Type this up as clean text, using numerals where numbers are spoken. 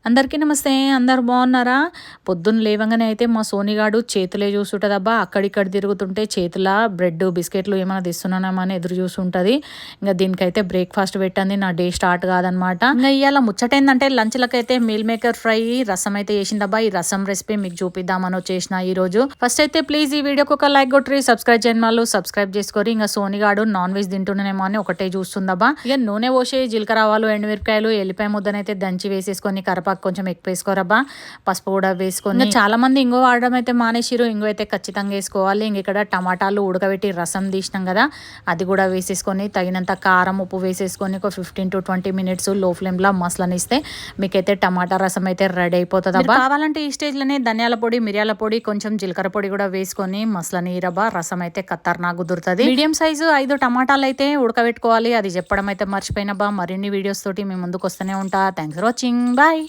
అందరికీ నమస్తే. అందరు బాగున్నారా? పొద్దున్న లేవంగానే అయితే మా సోనిగాడు చేతులే చూస్తుంటదబ్బా. అక్కడిక్కడ తిరుగుతుంటే చేతుల బ్రెడ్ బిస్కెట్లు ఏమైనా తెస్తున్నానేమని ఎదురు చూస్తుంటది. ఇంకా దీనికైతే బ్రేక్ఫాస్ట్ పెట్టండి, నా డే స్టార్ట్ కాదనమాట. ఇంకా ఇవాళ ముచ్చటేందంటే లంచ్లకైతే మీల్ మేకర్ ఫ్రై రసం అయితే చేసిందబ్బా. ఈ రసం రెసిపీ మీకు చూపిద్దామని వచ్చేసిన ఈ రోజు. ఫస్ట్ అయితే ప్లీజ్ ఈ వీడియోకి ఒక లైక్ కొట్టి సబ్స్క్రైబ్ చేయని వాళ్ళు సబ్స్క్రైబ్ చేసుకోరి. ఇంకా సోనిగాడు నాన్ వెజ్ తింటున్నానేమో అని ఒకటే చూస్తుందబ్బా. ఇక నూనె పోసి జీలకర్ర ఆవాలు ఎండుమిరపకాయలు ఎల్లిపాయ ముద్దనైతే దంచి వేసేసుకొని కరపాకు కొంచెం ఎక్కువ వేసుకోరబ్బా. పసుపు కూడా వేసుకొని చాలా మంది ఇంగో వాడడం అయితే మానేసిరు. ఇంగో అయితే ఖచ్చితంగా వేసుకోవాలి. ఇంక ఇక్కడ టమాటాలు ఉడకబెట్టి రసం తీసినాం కదా, అది కూడా వేసేసుకొని తగినంత కారం ఉప్పు వేసేసుకొని ఒక 15 to 20 minutes లో ఫ్లేమ్లో మసలనిస్తే మీకైతే టమాటా రసం అయితే రెడీ అయిపోతుంది అబ్బా. కావాలంటే ఈ స్టేజ్లోనే ధనియాల పొడి, మిరియాల పొడి, కొంచెం జీలకర్ర పొడి కూడా వేసుకొని మసలనీరబ్బా. రసం అయితే ఖతర్నాక్ కుదురుతుంది. మీడియం సైజు 5 టమాటాలు అయితే ఉడకబెట్టుకోవాలి. అది చెప్పడం అయితే మర్చిపోయినబ్బా. మరిన్ని వీడియోస్ తోటి మీ ముందుకు వస్తూనే ఉంటా. Thanks for watching. బాయ్.